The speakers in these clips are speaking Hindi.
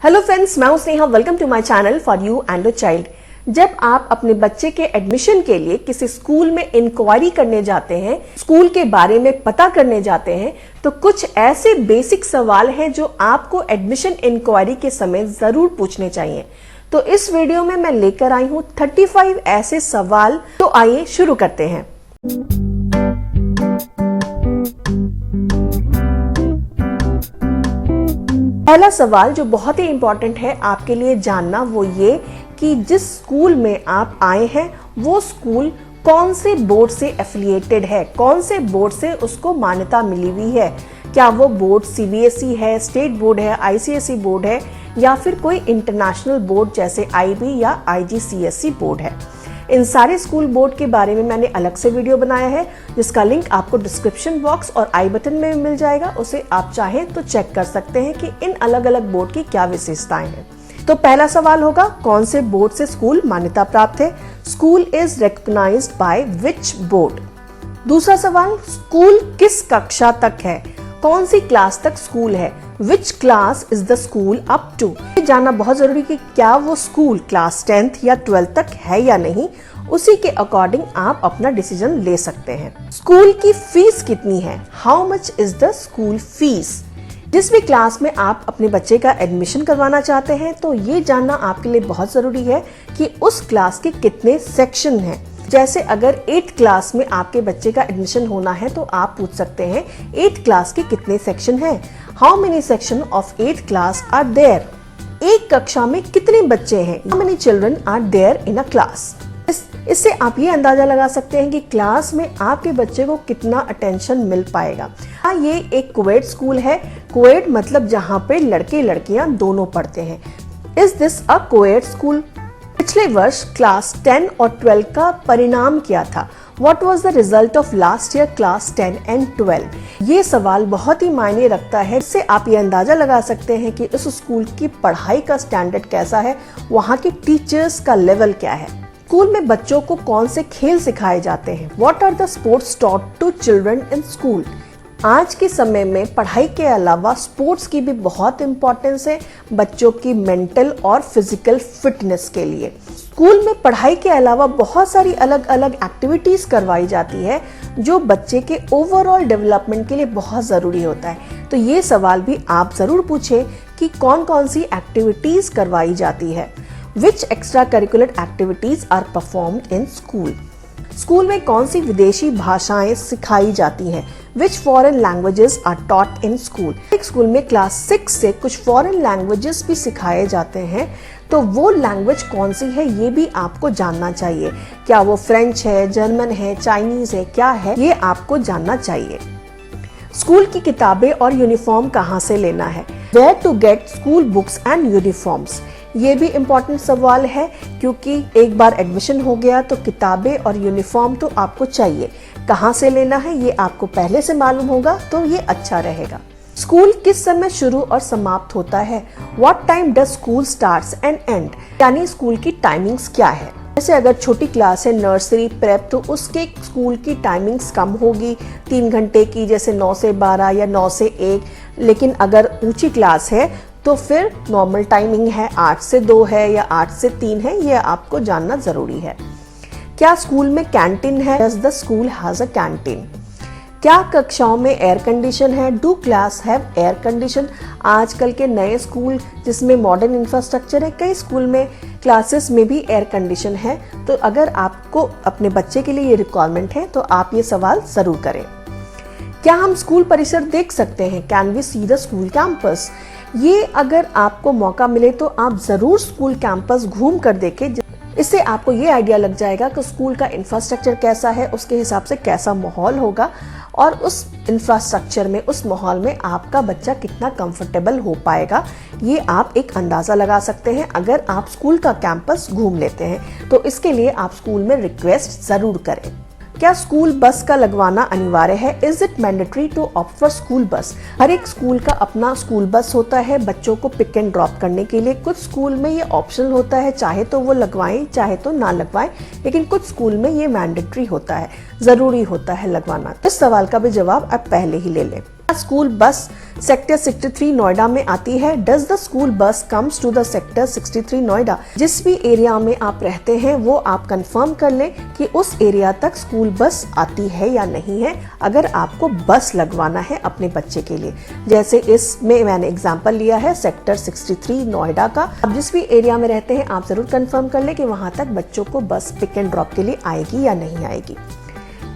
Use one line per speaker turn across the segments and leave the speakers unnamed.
हेलो फ्रेंड्स, मैं हूं Sneha. Welcome to my channel for you and your child. जब आप अपने बच्चे के एडमिशन के लिए किसी स्कूल में इंक्वायरी करने जाते हैं, स्कूल के बारे में पता करने जाते हैं, तो कुछ ऐसे बेसिक सवाल हैं जो आपको एडमिशन इंक्वायरी के समय जरूर पूछने चाहिए। तो इस वीडियो में मैं लेकर आई हूं 35 ऐसे सवाल। तो आइए शुरू करते हैं। पहला सवाल जो बहुत ही इंपॉर्टेंट है आपके लिए जानना, वो ये कि जिस स्कूल में आप आए हैं वो स्कूल कौन से बोर्ड से एफिलिएटेड है, कौन से बोर्ड से उसको मान्यता मिली हुई है। क्या वो बोर्ड सीबीएसई है, स्टेट बोर्ड है, आईसीएसई बोर्ड है, या फिर कोई इंटरनेशनल बोर्ड जैसे आईबी या आईजीसीएसई बोर्ड है। इन सारे स्कूल बोर्ड के बारे में मैंने अलग से वीडियो बनाया है, जिसका लिंक आपको डिस्क्रिप्शन बॉक्स और आई बटन में मिल जाएगा। उसे आप चाहें तो चेक कर सकते हैं कि इन अलग अलग बोर्ड की क्या विशेषताएं हैं। तो पहला सवाल होगा, कौन से बोर्ड से स्कूल मान्यता प्राप्त है? School is recognised by which board? दूसरा सवाल, स्कूल किस कक्षा तक है? कौन सी क्लास तक स्कूल है? Which class is the school up to? ये जानना बहुत जरूरी कि क्या वो स्कूल क्लास 10th या 12th तक है या नहीं। उसी के अकॉर्डिंग आप अपना डिसीजन ले सकते हैं। स्कूल की फीस कितनी है? How much is the school fees? जिस भी क्लास में आप अपने बच्चे का एडमिशन करवाना चाहते हैं, तो ये जानना आपके लिए बहुत जरूरी है कि उस क्लास के कितने सेक्शन हैं। जैसे अगर 8th क्लास में आपके बच्चे का एडमिशन होना है तो आप पूछ सकते हैं 8th क्लास के कितने सेक्शन हैं? How many section of 8th class are there? एक कक्षा में कितने बच्चे हैं? How many children are there in a class? इससे आप ये अंदाजा लगा सकते हैं कि क्लास में आपके बच्चे को कितना अटेंशन मिल पाएगा। हाँ, ये एक कोएड स्कूल है। कोएड मतलब जहाँ पे लड़के लड़कियां दोनों पढ़ते हैं। Is this a coed school? पिछले वर्ष क्लास 10 और 12 का परिणाम क्या था? What was the result of last year class 10 and 12? ये सवाल बहुत ही मायने रखता है। इससे आप ये अंदाजा लगा सकते हैं कि उस स्कूल की पढ़ाई का स्टैंडर्ड कैसा है, वहाँ के टीचर्स का लेवल क्या है। स्कूल में बच्चों को कौन से खेल सिखाए जाते हैं? What are the sports taught to children in school? आज के समय में पढ़ाई के अलावा स्पोर्ट्स की भी बहुत इंपॉर्टेंस है बच्चों की मेंटल और फिजिकल फिटनेस के लिए। स्कूल में पढ़ाई के अलावा बहुत सारी अलग अलग एक्टिविटीज करवाई जाती है जो बच्चे के ओवरऑल डेवलपमेंट के लिए बहुत ज़रूरी होता है। तो ये सवाल भी आप ज़रूर पूछें कि कौन कौन सी एक्टिविटीज करवाई जाती है। Which extracurricular activities are performed in school? School में कौन सी विदेशी भाषाएं सिखाई जाती हैं? Which foreign languages are taught in school? एक स्कूल में क्लास 6 से कुछ फॉरेन लैंग्वेजेस भी सिखाए जाते हैं, तो वो लैंग्वेज कौन सी है ये भी आपको जानना चाहिए। क्या वो फ्रेंच है, जर्मन है, चाइनीज है, क्या है, ये आपको जानना चाहिए। स्कूल की किताबें और यूनिफॉर्म कहाँ से लेना है? Where to get school books and uniforms? ये भी इम्पोर्टेंट सवाल है, क्योंकि एक बार एडमिशन हो गया तो किताबें और यूनिफॉर्म तो आपको चाहिए। कहाँ से लेना है ये आपको पहले से मालूम होगा तो ये अच्छा रहेगा। स्कूल किस समय शुरू और समाप्त होता है? What time does school starts and end? यानी स्कूल की टाइमिंग्स क्या है। जैसे अगर छोटी क्लास है, नर्सरी, प्रेप, तो उसके स्कूल की टाइमिंग्स कम होगी, 3 घंटे की, जैसे 9 से 12 या 9 से 1। लेकिन अगर ऊंची क्लास है तो फिर नॉर्मल टाइमिंग है, 8 से 2 है या 8 से 3 है। ये आपको जानना जरूरी है। क्या स्कूल में कैंटीन है? Does the school has a canteen? क्या कक्षाओं में एयर कंडीशन है? Do class have air condition? आजकल के नए स्कूल जिसमें मॉडर्न इंफ्रास्ट्रक्चर है, कई स्कूल में क्लासेस में भी एयर कंडीशन है। तो अगर आपको अपने बच्चे के लिए ये रिक्वायरमेंट है तो आप ये सवाल जरूर करें। क्या हम स्कूल परिसर देख सकते हैं? Can we see the school campus? ये अगर आपको मौका मिले तो आप जरूर स्कूल कैंपस घूम कर देखें। इससे आपको ये आइडिया लग जाएगा कि स्कूल का इंफ्रास्ट्रक्चर कैसा है, उसके हिसाब से कैसा माहौल होगा, और उस इंफ्रास्ट्रक्चर में, उस माहौल में आपका बच्चा कितना कंफर्टेबल हो पाएगा, ये आप एक अंदाज़ा लगा सकते हैं अगर आप स्कूल का कैंपस घूम लेते हैं। तो इसके लिए आप स्कूल में रिक्वेस्ट ज़रूर करें। क्या स्कूल बस का लगवाना अनिवार्य है? Is it mandatory to opt for school bus? हर एक स्कूल का अपना स्कूल बस होता है बच्चों को पिक एंड ड्रॉप करने के लिए। कुछ स्कूल में ये ऑप्शनल होता है, चाहे तो वो लगवाएं चाहे तो ना लगवाएं, लेकिन कुछ स्कूल में ये मैंडेटरी होता है, जरूरी होता है लगवाना। इस सवाल का भी जवाब आप पहले ही ले लें। स्कूल बस सेक्टर 63 नोएडा में आती है। Does the school bus comes to the sector 63 Noida? जिस भी एरिया में आप रहते हैं वो आप कंफर्म कर लें कि उस एरिया तक स्कूल बस आती है या नहीं है, अगर आपको बस लगवाना है अपने बच्चे के लिए। जैसे इसमें मैंने एग्जांपल लिया है सेक्टर 63 नोएडा का। आप जिस भी एरिया में रहते हैं आप जरूर कंफर्म कर लें कि वहां तक बच्चों को बस पिक एंड ड्रॉप के लिए आएगी या नहीं आएगी।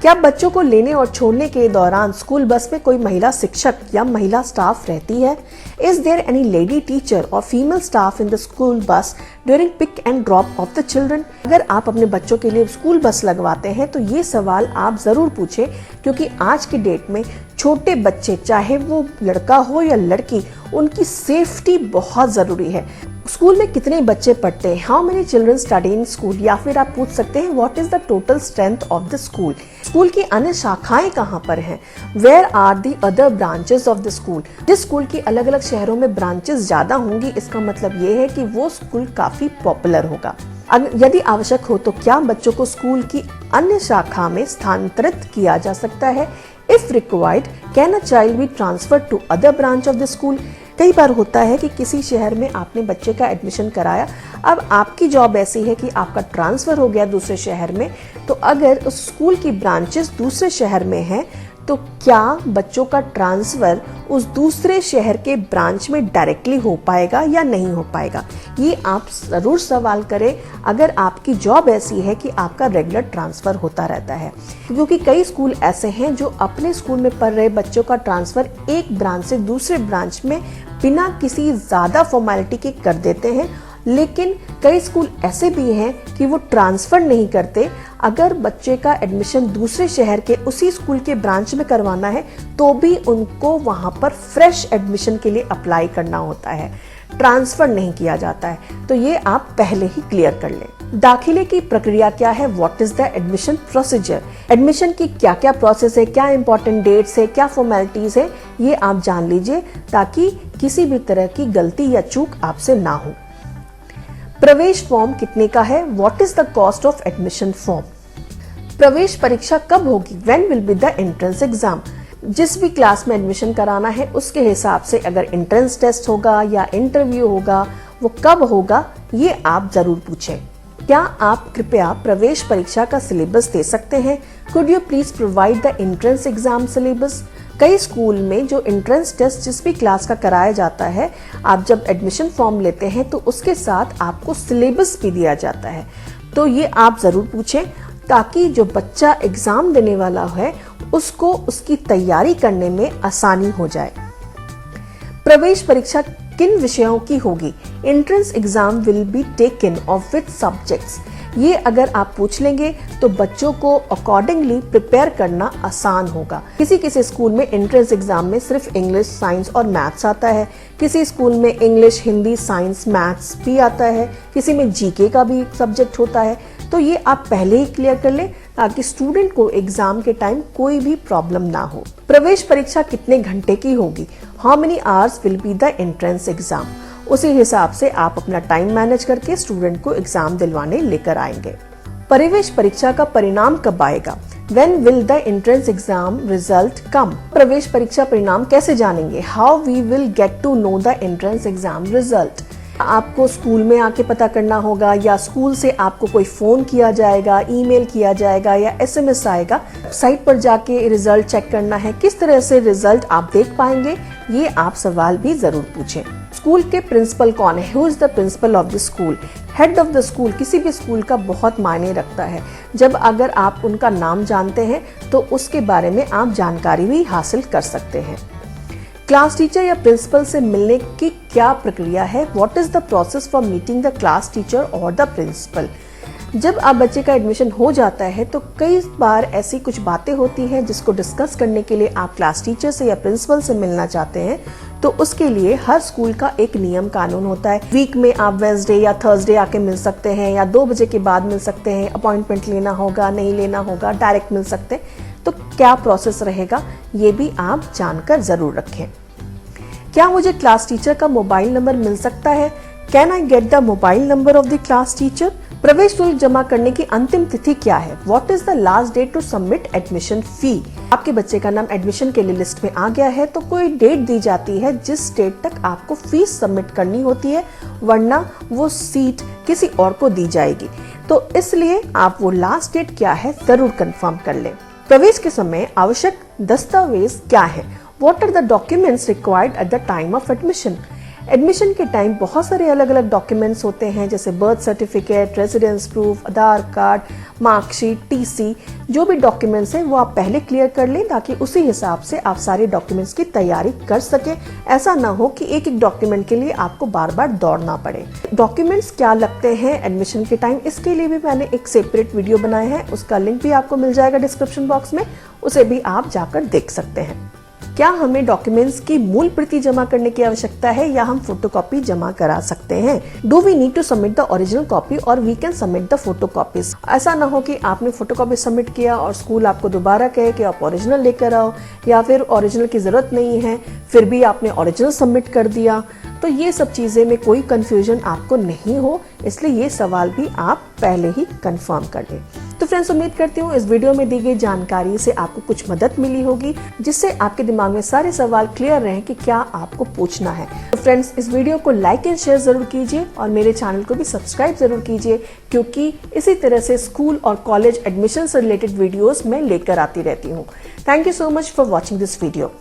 क्या बच्चों को लेने और छोड़ने के दौरान स्कूल बस में कोई महिला शिक्षक या महिला स्टाफ रहती है? Is there any lady teacher और female staff in the school bus during pick and drop off the children? अगर आप अपने बच्चों के लिए स्कूल बस लगवाते हैं तो ये सवाल आप जरूर पूछें, क्योंकि आज की डेट में छोटे बच्चे, चाहे वो लड़का हो या लड़की, उनकी सेफ्टी बहुत जरूरी है। स्कूल में कितने बच्चे पढ़ते हैं? How many children study in school? या फिर आप पूछ सकते हैं what is the total strength of the school? School की अन्य शाखाएं कहाँ पर हैं? Where are the other branches of the school? जिस स्कूल की अलग अलग शहरों में ब्रांचेस ज्यादा होंगी, इसका मतलब ये है कि वो स्कूल काफी पॉपुलर होगा। यदि आवश्यक हो तो क्या बच्चों को स्कूल की अन्य शाखा में स्थानांतरित किया जा सकता है? If required, can a child be transferred to other branch of the school? कई बार होता है कि किसी शहर में आपने बच्चे का एडमिशन कराया, अब आपकी जॉब ऐसी है कि आपका ट्रांसफर हो गया दूसरे शहर में, तो अगर उस स्कूल की ब्रांचेस दूसरे शहर में है तो क्या बच्चों का ट्रांसफर उस दूसरे शहर के ब्रांच में डायरेक्टली हो पाएगा या नहीं हो पाएगा? ये आप जरूर सवाल करें अगर आपकी जॉब ऐसी है कि आपका रेगुलर ट्रांसफर होता रहता है, क्योंकि कई स्कूल ऐसे हैं जो अपने स्कूल में पढ़ रहे बच्चों का ट्रांसफर एक ब्रांच से दूसरे ब्रांच में बिना किसी ज्यादा फॉर्मेलिटी के कर देते हैं। लेकिन कई स्कूल ऐसे भी हैं कि वो ट्रांसफर नहीं करते। अगर बच्चे का एडमिशन दूसरे शहर के उसी स्कूल के ब्रांच में करवाना है तो भी उनको वहां पर फ्रेश एडमिशन के लिए अप्लाई करना होता है, ट्रांसफर नहीं किया जाता है। तो ये आप पहले ही क्लियर कर लें। दाखिले की प्रक्रिया क्या है? What is the admission procedure? Admission की क्या क्या प्रोसेस है, क्या इंपॉर्टेंट डेट्स है, क्या फॉर्मेलिटीज है, ये आप जान लीजिए ताकि किसी भी तरह की गलती या चूक आपसे ना हो। प्रवेश फॉर्म कितने का है? What is the cost of admission form? प्रवेश परीक्षा कब होगी? When will be the entrance exam? जिस भी क्लास में एडमिशन कराना है उसके हिसाब से अगर एंट्रेंस टेस्ट होगा या इंटरव्यू होगा वो कब होगा, ये आप जरूर पूछें। क्या आप कृपया प्रवेश परीक्षा का सिलेबस दे सकते हैं? Could you please provide the entrance exam syllabus? कई स्कूल में जो एंट्रेंस टेस्ट जिस भी क्लास का कराया जाता है, आप जब एडमिशन फॉर्म लेते हैं तो उसके साथ आपको सिलेबस भी दिया जाता है, तो ये आप जरूर पूछें ताकि जो बच्चा एग्जाम देने वाला है उसको उसकी तैयारी करने में आसानी हो जाए। प्रवेश परीक्षा किन विषयों की होगी? Entrance exam will be taken of which subjects? ये अगर आप पूछ लेंगे तो बच्चों को अकॉर्डिंगली प्रिपेयर करना आसान होगा। किसी किसी स्कूल में एंट्रेंस एग्जाम में सिर्फ इंग्लिश, साइंस और मैथ्स आता है, किसी स्कूल में इंग्लिश, हिंदी, साइंस, मैथ्स भी आता है, किसी में जीके का भी सब्जेक्ट होता है। तो ये आप पहले ही क्लियर कर लें ताकि स्टूडेंट को एग्जाम के टाइम कोई भी प्रॉब्लम ना हो। प्रवेश परीक्षा कितने घंटे की होगी? How many hours will be the entrance exam? उसी हिसाब से आप अपना टाइम मैनेज करके स्टूडेंट को एग्जाम दिलवाने लेकर आएंगे। प्रवेश परीक्षा का परिणाम कब आएगा? When will the entrance exam result come? प्रवेश परीक्षा परिणाम कैसे जानेंगे? How we will get to know the entrance exam result? आपको स्कूल में आके पता करना होगा या स्कूल से आपको कोई फोन किया जाएगा, ईमेल किया जाएगा या एसएमएस आएगा? साइट पर जाके रिजल्ट चेक करना है, किस तरह से रिजल्ट आप देख पाएंगे? ये आप सवाल भी जरूर पूछें। स्कूल के प्रिंसिपल कौन है? Who is the principle of the school? Head of the school किसी भी स्कूल का बहुत मायने रखता है। जब अगर आप उनका नाम जानते हैं तो उसके बारे में आप जानकारी भी हासिल कर सकते हैं। क्लास टीचर या प्रिंसिपल से मिलने की क्या प्रक्रिया है? What is the process for meeting the class teacher और द प्रिंसिपल? जब आप बच्चे का एडमिशन हो जाता है तो कई बार ऐसी कुछ बातें होती हैं जिसको डिस्कस करने के लिए आप क्लास टीचर से या प्रिंसिपल से मिलना चाहते हैं, तो उसके लिए हर स्कूल का एक नियम कानून होता है। वीक में आप वेडनेसडे या थर्सडे आके मिल सकते हैं या 2 बजे के बाद मिल सकते हैं, अपॉइंटमेंट लेना होगा, नहीं लेना होगा, डायरेक्ट मिल सकते हैं। तो क्या प्रोसेस रहेगा ये भी आप जानकर जरूर रखें। क्या मुझे क्लास टीचर का मोबाइल नंबर मिल सकता है? Can I get the mobile number of the class teacher? प्रवेश शुल्क जमा करने की अंतिम तिथि क्या है? What is the last date to submit admission fee? आपके बच्चे का नाम एडमिशन के लिए लिस्ट में आ गया है तो कोई डेट दी जाती है जिस डेट तक आपको फीस सबमिट करनी होती है, वरना वो सीट किसी और को दी जाएगी। तो इसलिए आप वो लास्ट डेट क्या है जरूर कंफर्म कर लें। प्रवेश के समय आवश्यक दस्तावेज क्या है? What are the documents required at the time of admission? Admission के टाइम बहुत सारे अलग अलग डॉक्यूमेंट्स होते हैं, जैसे birth certificate, residence proof, Aadhaar card, marksheet, TC. जो भी डॉक्यूमेंट्स हैं वो आप पहले क्लियर कर लें ताकि उसी हिसाब से आप सारे डॉक्यूमेंट्स की तैयारी कर सकें। ऐसा ना हो कि एक एक डॉक्यूमेंट के लिए आपको बार बार दौड़ना पड़े। डॉक्यूमेंट्स क्या लगते हैं एडमिशन के टाइम, इसके लिए भी मैंने एक सेपरेट वीडियो बनाया है, उसका लिंक भी आपको मिल जाएगा डिस्क्रिप्शन बॉक्स में, उसे भी आप जाकर देख सकते हैं। क्या हमें डॉक्यूमेंट्स की मूल प्रति जमा करने की आवश्यकता है या हम फोटोकॉपी जमा करा सकते हैं? Do we need to submit the original copy और we can submit the photocopies? ऐसा ना हो कि आपने फोटोकॉपी सबमिट किया और स्कूल आपको दोबारा कहे कि आप ओरिजिनल लेकर आओ, या फिर ओरिजिनल की जरूरत नहीं है फिर भी आपने ओरिजिनल सबमिट कर दिया। तो ये सब चीजें में कोई कंफ्यूजन आपको नहीं हो, इसलिए ये सवाल भी आप पहले ही कंफर्म कर लें। तो फ्रेंड्स, उम्मीद करती हूँ इस वीडियो में दी गई जानकारी से आपको कुछ मदद मिली होगी, जिससे आपके दिमाग में सारे सवाल क्लियर रहे कि क्या आपको पूछना है। तो फ्रेंड्स, इस वीडियो को लाइक एंड शेयर जरूर कीजिए और मेरे चैनल को भी सब्सक्राइब जरूर कीजिए, क्योंकि इसी तरह से स्कूल और कॉलेज एडमिशन से रिलेटेड वीडियोस मैं लेकर आती रहती हूँ। Thank you so much for watching this video.